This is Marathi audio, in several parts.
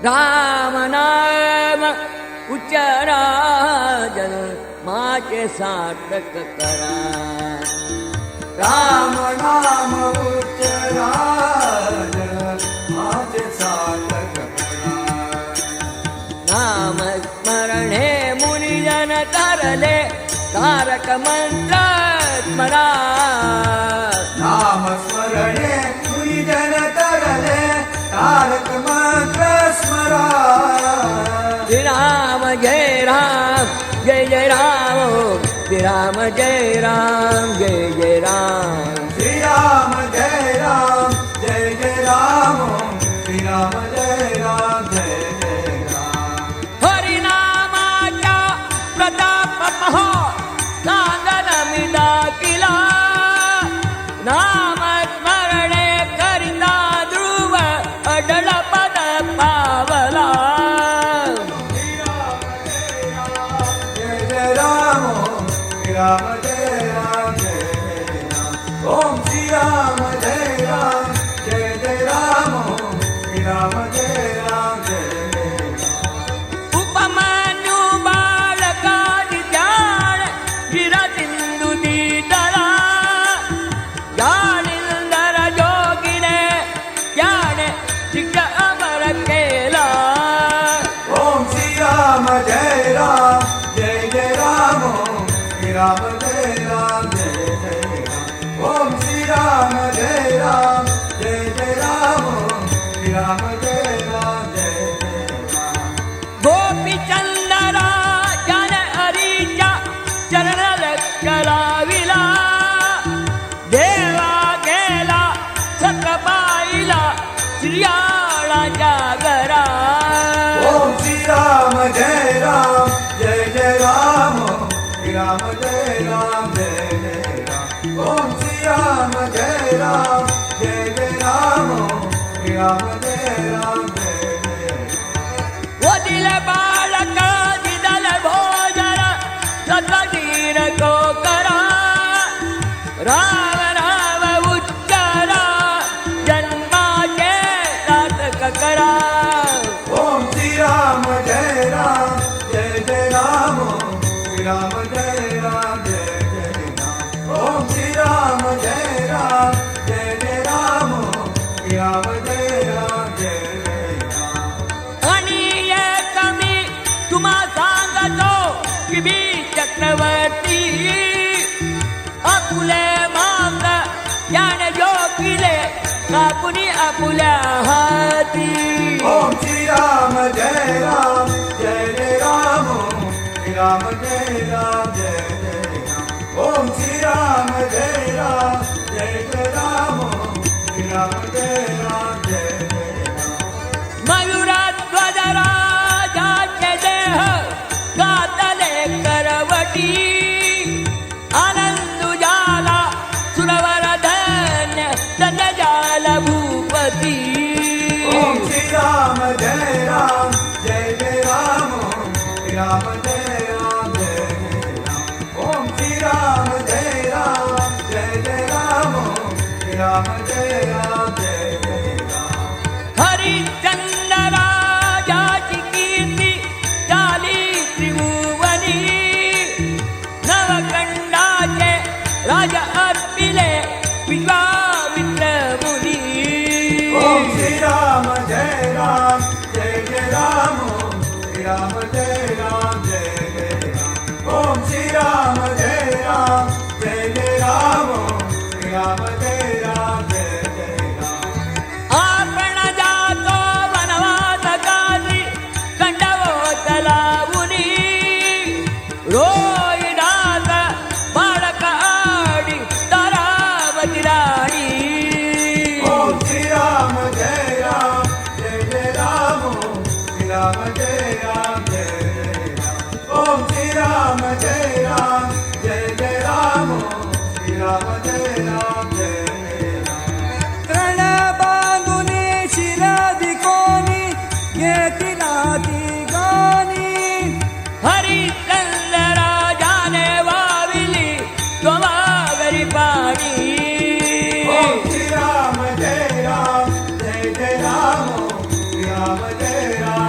राम नाम उच्चारा जन्माचे सार्थक करा. राम नाम उच्चारा जन्माचे सार्थक करा. नाम स्मरणे मुनिजन तरले तारक मंत्र स्मरा. नाम स्मरणे मुनिजन तरले तारक मंत्र स्मरा. श्री राम जय राम जय जय राम. श्री राम जय राम जय जय राम. श्री राम जय राम जय जय राम. श्री राम जय राम जय जय राम. हरिनामाचा प्रताप पहो साधन मिदा किला. नाम स्मरणे करिता ध्रुव अडल पद पावला. राम जय राम जय जय राम. ओम श्री राम जय राम जय जय राम. श्री राम जय राम जय जय राम. उपमान्यु बालकादि ज्ञान गिर सिंधु दीदला. ज्ञानिंदर जोगिने ज्ञान शिक्षा अमर केला. ओम श्री राम जय राम जय जय राम. राम जय राम जय जय राम. ओम श्री राम जय राम जय जय राम. श्री राम जय राम जय जय राम. गोपी चंदरा जन हरीच्या चरण लक्षलाविला. देवा गेला सतपाईला श्रियाळाच्या घरा. ओम श्री राम जय राम जय जय राम. राम जय राम जय जय राम. ओम श्री राम जय राम जय जय राम. राम जय राम जय जय राम. वदिल बालक दिदल भोजन सतधीर को करा. राम राम उच्चारा जन्माचे सार्थक करा. ओम श्री राम जय राम जय जय राम. राम जय राम जय जय राम. ओम श्री राम जय राम जय जय राम. राम जय राम जय जय राम. आणि एक मी तुम्हा सांगतो की मी चक्रवर्ती. आपुले माग याने जोगिले कापुनी आपुल्या हाती. ओम श्री राम जय राम जय जय राम. राम जय राम जय जय राम. ओम श्री राम जय राम जय जय राम. राम जय राम जय जय राम. मयूराध्वज राजाचे देह गातले करवटी. आनंद झाला सुरवर धन्य धन्य झाला भूपती. ओम श्री राम जय राम जय जय राम. राम जय राम जय जय राम. ओम श्री राम जय राम जय जय राम. राम जय राम जय जय राम. हरिश्चंद्र राजाची कीर्ती झाली त्रिभुवनी. नवखंडाचे राजा अर्पिले विश्वामित्र मुनी. ओम श्री राम जय राम जय जय राम. राम जय राम जय जय राम. ओम श्री राम जय राम जय जय राम. राम जय राम जय जय राम. आपण जातो वनवास गावी कंडवोतला मुनी. रोहिदास बाळक आडी तारावती राणी. ओम श्री राम जय राम जय जय राम. राम जय राम जय जय राम. ओम श्री राम जय राम जय जय राम. राम जय राम जय जय राम. तृण बांधुनी शिराधिकोनी घेतला ती गाणी. हरिश्चंद्र राजाने वाविली त्वमागरी पाणी. ओम श्री राम जय राम जय जय राम. राम जय राम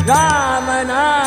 राम नाम